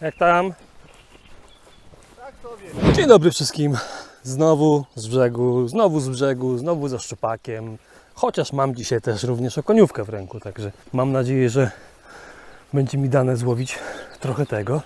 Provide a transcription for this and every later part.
Jak tam? Tak sobie. Dzień dobry wszystkim. Znowu z brzegu, znowu za szczupakiem. Chociaż mam dzisiaj też również okoniówkę w ręku, także mam nadzieję, że będzie mi dane złowić trochę tego,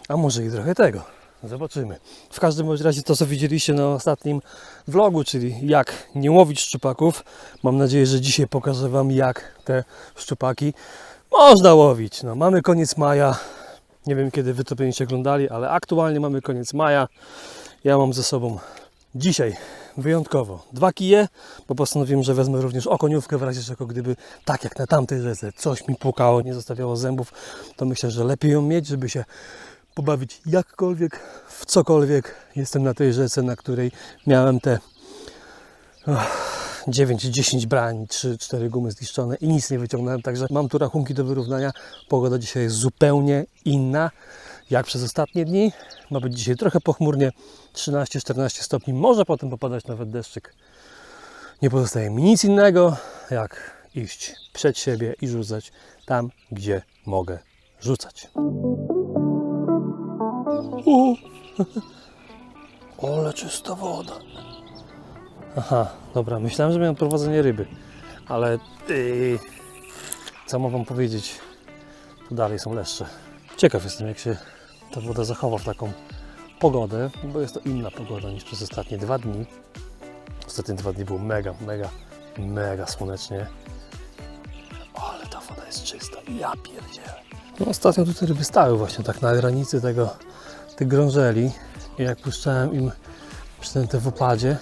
a może i trochę tego. Zobaczymy. W każdym bądź razie to, co widzieliście na ostatnim vlogu, czyli jak nie łowić szczupaków. Mam nadzieję, że dzisiaj pokażę Wam, jak te szczupaki można łowić. No, mamy koniec maja. Nie wiem, kiedy Wy to będziecie oglądali, ale aktualnie mamy koniec maja. Ja mam ze sobą dzisiaj wyjątkowo 2 kije, bo postanowiłem, że wezmę również okoniówkę w razie czego, gdyby tak jak na tamtej rzece coś mi pukało, nie zostawiało zębów, to myślę, że lepiej ją mieć, żeby się pobawić jakkolwiek, w cokolwiek. Jestem na tej rzece, na której miałem te 9-10 brań, 3-4 gumy zniszczone i nic nie wyciągnąłem, także mam tu rachunki do wyrównania. Pogoda dzisiaj jest zupełnie inna jak przez ostatnie dni. Ma być dzisiaj trochę pochmurnie, 13-14 stopni, może potem popadać nawet deszczyk. Nie pozostaje mi nic innego, jak iść przed siebie i rzucać tam, gdzie mogę rzucać. Ale czysta woda. Aha, dobra, myślałem, że miałem prowadzenie ryby, ale co mam Wam powiedzieć, tu dalej są leszcze. Ciekaw jestem, jak się ta woda zachowa w taką pogodę, bo jest to inna pogoda niż przez ostatnie 2 dni. Ostatnie 2 dni było mega słonecznie, ale ta woda jest czysta, ja pierdzielę. No, ostatnio tutaj ryby stały właśnie tak na granicy tych grążeli i jak puszczałem im przynętę w opadzie,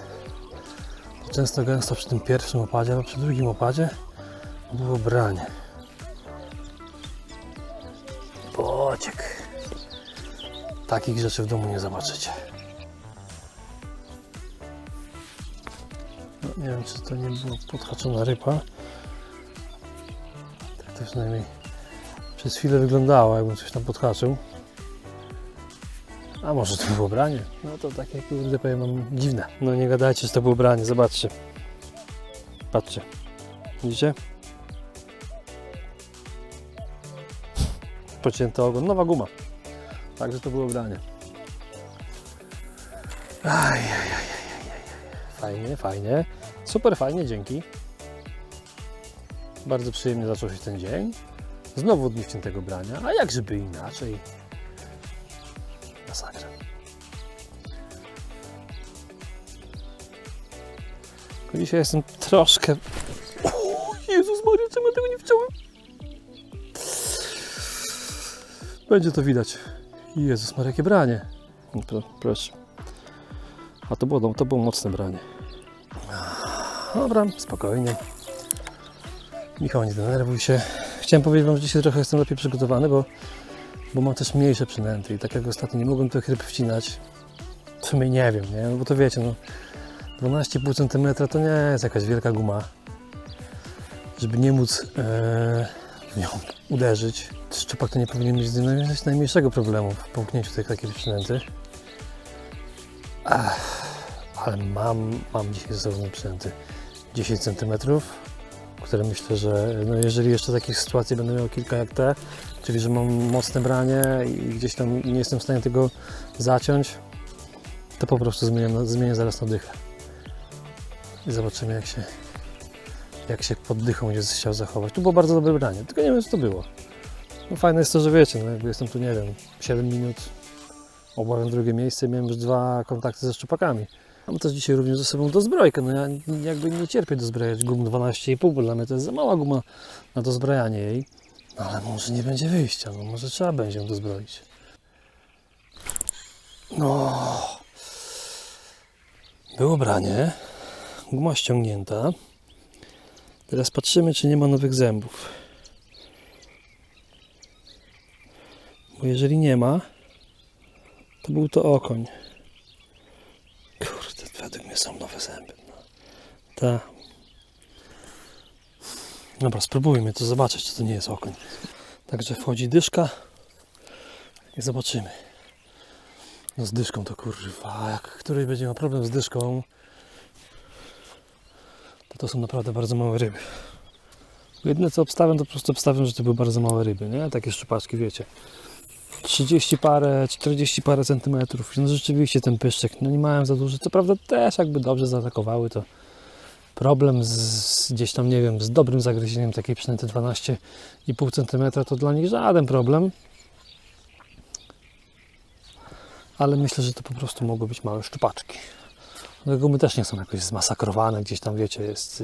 często gęsto przy tym pierwszym opadzie, albo przy drugim opadzie było branie. Bociek. Takich rzeczy w domu nie zobaczycie. No, nie wiem, czy to nie była podhaczona ryba. Tak to przynajmniej przez chwilę wyglądało, jakbym coś tam podhaczył. A może to było branie? No to takie, kurde, powiem wam, dziwne. No nie gadajcie, że to było branie, zobaczcie. Patrzcie. Widzicie? Pocięty ogon, nowa guma. Także to było branie. Fajnie. Super fajnie, dzięki. Bardzo przyjemnie zaczął się ten dzień. Znowu od niewciętego brania, a jak żeby inaczej. Masakra. Dzisiaj jestem troszkę... O, Jezus Maria, czemu ja tego nie wciąłem? Będzie to widać. Jezus Maria, jakie branie. Proszę. A to było mocne branie. Dobra, spokojnie. Michał, nie denerwuj się. Chciałem powiedzieć Wam, że dzisiaj trochę jestem lepiej przygotowany, bo mam też mniejsze przynęty i tak jak ostatnio nie mogłem tych ryb wcinać, w sumie nie wiem, nie? Bo to wiecie, no 12,5 cm to nie jest jakaś wielka guma, żeby nie móc w nią uderzyć. Szczupak to nie powinien mieć najmniejszego problemu w połknięciu tej takiej przynęty. Ale mam dzisiaj ze sobą przynęty 10 cm, które myślę, że no jeżeli jeszcze takich sytuacji będę miał kilka jak te, czyli że mam mocne branie i gdzieś tam nie jestem w stanie tego zaciąć, to po prostu zmienię zaraz na dychę. I zobaczymy, jak się pod dychą będzie chciał zachować. Tu było bardzo dobre branie, tylko nie wiem, co to było. No fajne jest to, że wiecie, no jakby jestem tu, nie wiem, 7 minut, obławiam drugie miejsce, miałem już 2 kontakty ze szczupakami. Mam też dzisiaj również ze sobą dozbrojkę, no ja jakby nie cierpię dozbrajać gum 12,5, bo dla mnie to jest za mała guma na dozbrajanie jej. No ale może nie będzie wyjścia, no może trzeba będzie ją dozbroić. No, było branie, guma ściągnięta. Teraz patrzymy, czy nie ma nowych zębów. Bo jeżeli nie ma, to był to okoń. Kurde, według mnie są nowe zęby. No. Ta. Dobra, spróbujmy to zobaczyć, czy to nie jest okoń. Także wchodzi dyszka i zobaczymy. No z dyszką to kurwa, jak któryś będzie miał problem z dyszką, to są naprawdę bardzo małe ryby. Jedyne co obstawiam, to po prostu obstawiam, że to były bardzo małe ryby, nie? Takie szczupaczki, wiecie. 30 parę, 40 parę centymetrów. No rzeczywiście ten pyszczek, no nie mają za duży. Co prawda też jakby dobrze zaatakowały, to problem z gdzieś tam, nie wiem, z dobrym zagryzieniem takiej przynęty 12,5 cm to dla nich żaden problem. Ale myślę, że to po prostu mogły być małe szczupaczki. Dlatego my też nie są jakoś zmasakrowane, gdzieś tam wiecie, jest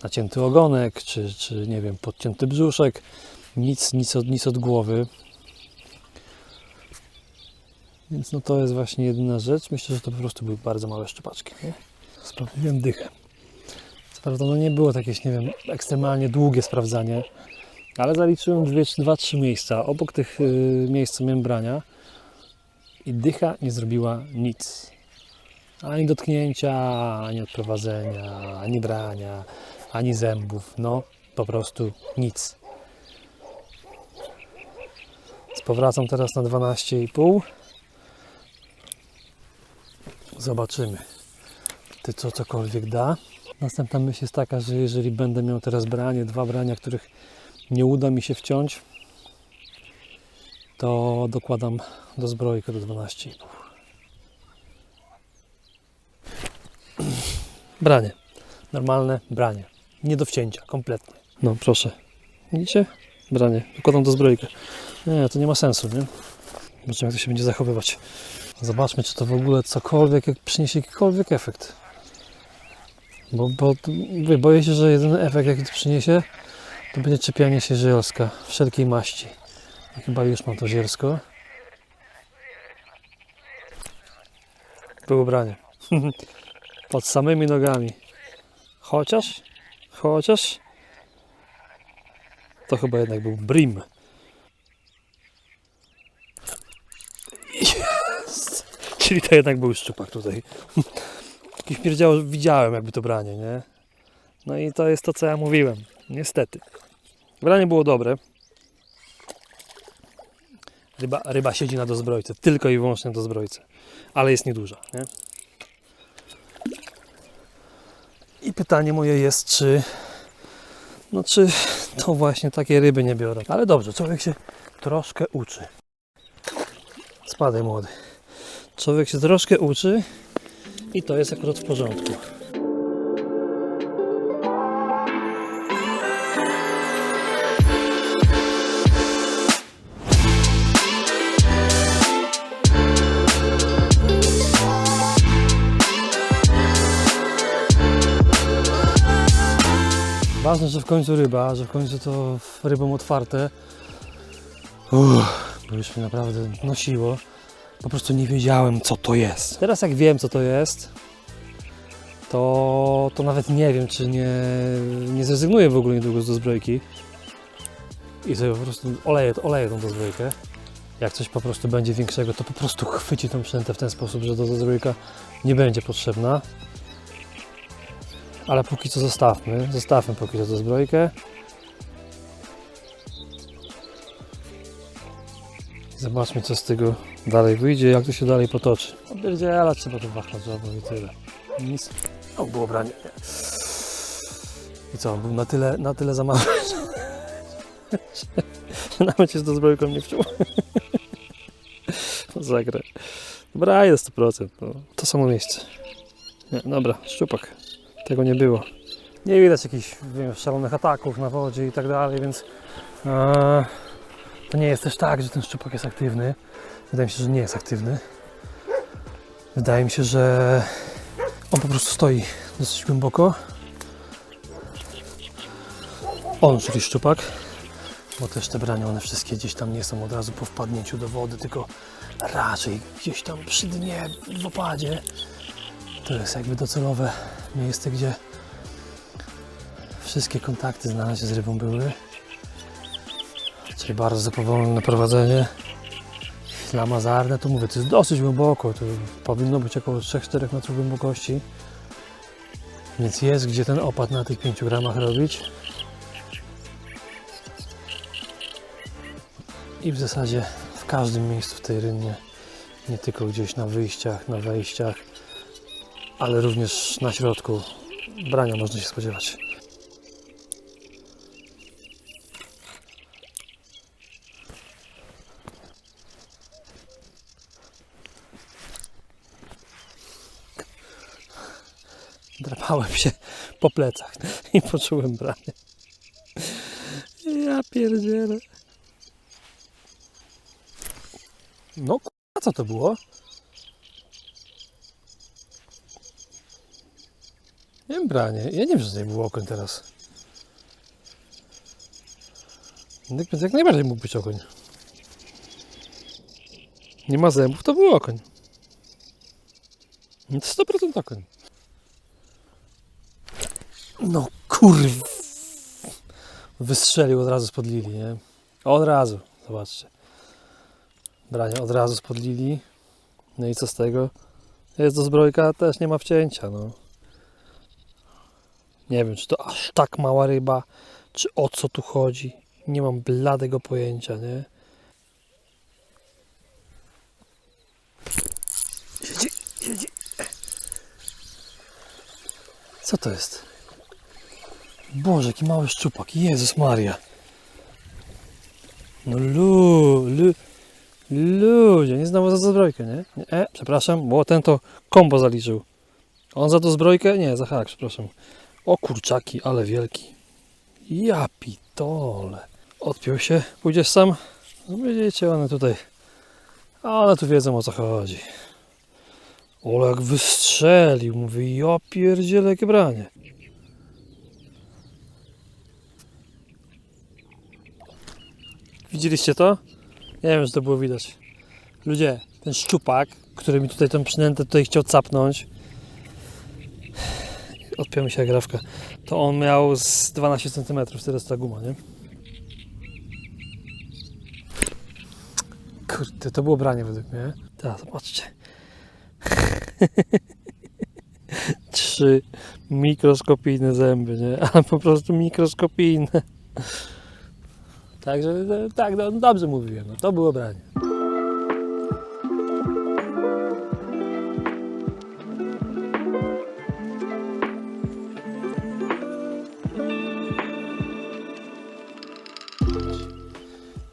nacięty ogonek, czy nie wiem, podcięty brzuszek, nic od głowy. Więc no to jest właśnie jedyna rzecz. Myślę, że to po prostu były bardzo małe szczupaczki. Nie? Sprawdziłem dychę. Co prawda no nie było jakieś, nie wiem, ekstremalnie długie sprawdzanie, ale zaliczyłem 2-3 miejsca obok tych miejsc, co miałem brania i dycha nie zrobiła nic. Ani dotknięcia, ani odprowadzenia, ani brania, ani zębów. No, po prostu nic. Powracam teraz na 12,5. Zobaczymy, co cokolwiek da. Następna myśl jest taka, że jeżeli będę miał teraz branie, 2 brania, których nie uda mi się wciąć, to dokładam do zbrojka do 12,5. Branie. Normalne branie. Nie do wcięcia, kompletnie. No proszę. Widzicie? Branie. Dokładam do zbrojka. Nie, to nie ma sensu, nie? Zobaczymy, jak to się będzie zachowywać. Zobaczmy, czy to w ogóle cokolwiek, jak przyniesie jakikolwiek efekt. Bo boję się, że jedyny efekt, jaki to przyniesie, to będzie czepianie się zielska wszelkiej maści. I chyba już mam to zielsko. Było branie. Pod samymi nogami. Chociaż to chyba jednak był brim. Jest. Czyli to jednak był szczupak tutaj. Jakiś pierdział, widziałem jakby to branie, nie? No i to jest to, co ja mówiłem. Niestety. Branie było dobre. Ryba siedzi na dozbrojce. Tylko i wyłącznie na dozbrojce. Ale jest nieduża, nie? I pytanie moje jest, czy to właśnie takie ryby nie biorą. Ale dobrze, człowiek się troszkę uczy. Spadaj, młody. Człowiek się troszkę uczy i to jest akurat w porządku. Ważne, że w końcu ryba, że w końcu to rybą otwarte. Bo już mnie naprawdę nosiło. Po prostu nie wiedziałem, co to jest. Teraz jak wiem, co to jest, to nawet nie wiem, czy nie zrezygnuję w ogóle niedługo z dozbrojki. I sobie po prostu oleję tą dozbrojkę. Jak coś po prostu będzie większego, to po prostu chwyci tą przynętę w ten sposób, że dozbrojka nie będzie potrzebna. Ale póki co zostawmy póki co dozbrojkę. Zobaczmy, co z tego dalej wyjdzie, jak to się dalej potoczy. Odbierdziela, trzeba to wachlać i tyle. Nic. O, było branie. I co, był na tyle za mały, że nawet się z dozbrojką nie wciął. Zagrę. Dobra, jest 100%. No. To samo miejsce. Nie, dobra, szczupak. Tego nie było. Nie widać jakichś, wiem, szalonych ataków na wodzie i tak dalej, więc to nie jest też tak, że ten szczupak jest aktywny. Wydaje mi się, że nie jest aktywny. Wydaje mi się, że on po prostu stoi dosyć głęboko. On, czyli szczupak, bo też te brania, one wszystkie gdzieś tam nie są od razu po wpadnięciu do wody, tylko raczej gdzieś tam przy dnie, w opadzie. To jest jakby docelowe miejsce, gdzie wszystkie kontakty na razie z rybą były. Czyli bardzo powolne prowadzenie. Ślamazarne, to mówię, to jest dosyć głęboko, to powinno być około 3-4 metrów głębokości. Więc jest gdzie ten opad na tych 5 gramach robić. I w zasadzie w każdym miejscu w tej rynnie, nie tylko gdzieś na wyjściach, na wejściach, ale również na środku brania można się spodziewać. Drapałem się po plecach i poczułem branie. Ja pierdzielę. No k***a, co to było? Nie wiem, branie. Ja nie wiem, że tutaj był okoń teraz. Jak najbardziej mógł być okoń. Nie ma zębów, to był okoń. 100% okoń. No kurw. Wystrzelił od razu spod lili, nie? Od razu, zobaczcie. Branie od razu spod lili. No i co z tego? Jest do zbrojka, też nie ma wcięcia, no. Nie wiem, czy to aż tak mała ryba, czy o co tu chodzi. Nie mam bladego pojęcia, nie? Siedzi. Co to jest? Boże, jaki mały szczupak. Jezus Maria. No ludzie, nie znam za zbrojkę, nie? Przepraszam, bo ten to kombo zaliczył. On za to zbrojkę? Nie, za hak, przepraszam. O kurczaki, ale wielki. Ja pitole. Odpiął się. Pójdziesz sam? No widzicie, one tu wiedzą, o co chodzi. Ole jak wystrzelił. Mówi, ja pierdzielę, jakie branie. Widzieliście to? Nie wiem, czy to było widać. Ludzie, ten szczupak, który mi tutaj tą przynętę chciał capnąć, odpiął mi się agrafka, to on miał z 12 cm, teraz ta guma, nie? Kurde, to było branie według mnie. Tak, zobaczcie. 3 mikroskopijne zęby, nie? Ale po prostu mikroskopijne. Także tak, no, dobrze mówiłem, no, to było branie.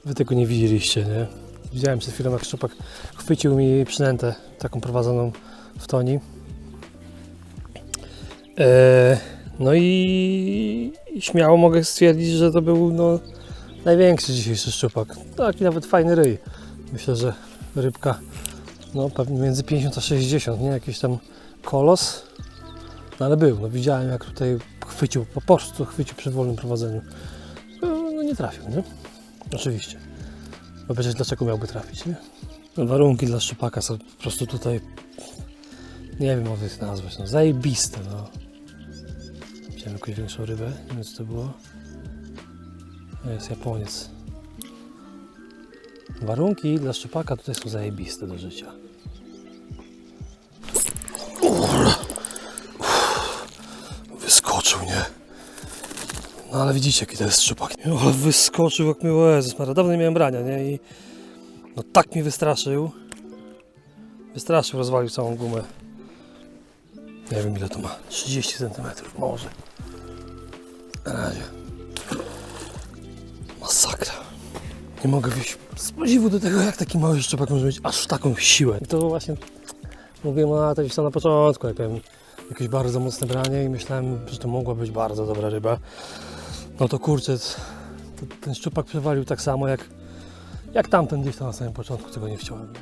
Wy tego nie widzieliście, nie? Widziałem przed chwilą, jak szczupak chwycił mi przynętę, taką prowadzoną w toni. No i śmiało mogę stwierdzić, że to był największy dzisiejszy szczupak. Taki nawet fajny ryj. Myślę, że rybka pewnie między 50 a 60, nie? Jakiś tam kolos. No ale był. Widziałem, jak tutaj chwycił, po prostu chwycił przy wolnym prowadzeniu. No nie trafił, nie? Oczywiście. Bo przecież dlaczego miałby trafić, nie? Warunki dla szczupaka są po prostu tutaj, nie wiem, jak ich nazwać, zajebiste, Chciałem jakąś większą rybę, nie wiem, co to było. To jest Japoniec. Warunki dla szczupaka tutaj są zajebiste do życia. Wyskoczył, nie? No ale widzicie, jaki to jest szczupak. Ale wyskoczył jak miło, Jezus Maria. Dawno nie miałem brania, nie? I tak mnie wystraszył. Rozwalił całą gumę. Nie wiem, ile to ma. 30 cm może. Na razie. Masakra. Nie mogę wyjść z podziwu do tego, jak taki mały szczupak może mieć aż taką siłę. I to właśnie mówiłem o to gdzieś tam na początku, jak miałem jakieś bardzo mocne branie i myślałem, że to mogła być bardzo dobra ryba. No to kurczę, ten szczupak przewalił tak samo jak tamten gdzieś tam na samym początku, czego nie wciąłem.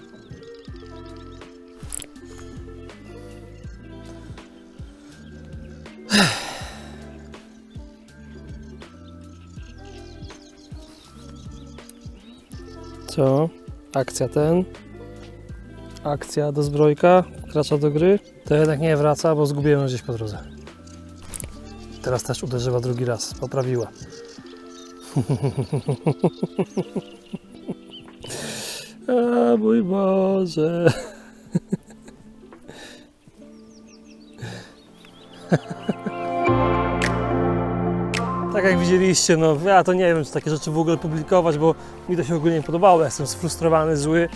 Co? Akcja do zbrojka, wkracza do gry. To jednak nie wraca, bo zgubiłem ją gdzieś po drodze. Teraz też uderzyła drugi raz, poprawiła. A mój Boże. Tak jak widzieliście, ja to nie wiem, czy takie rzeczy w ogóle publikować, bo mi to się ogólnie nie podobało. Ja jestem sfrustrowany, zły.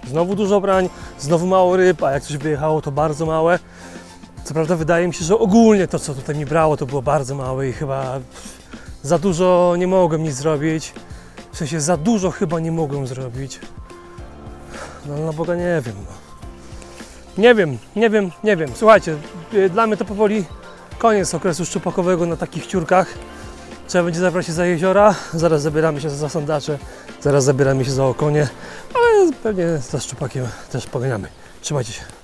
Znowu dużo brań, znowu mało ryb, a jak coś wyjechało, to bardzo małe. Co prawda wydaje mi się, że ogólnie to, co tutaj mi brało, to było bardzo małe i chyba za dużo nie mogłem nic zrobić. W sensie za dużo chyba nie mogłem zrobić. No na Boga nie wiem. Nie wiem. Słuchajcie, dla mnie to powoli koniec okresu szczupakowego na takich ciurkach. Trzeba będzie zabrać się za jeziora, zaraz zabieramy się za sandacze, zaraz zabieramy się za okonie, ale pewnie za szczupakiem też pogadamy. Trzymajcie się.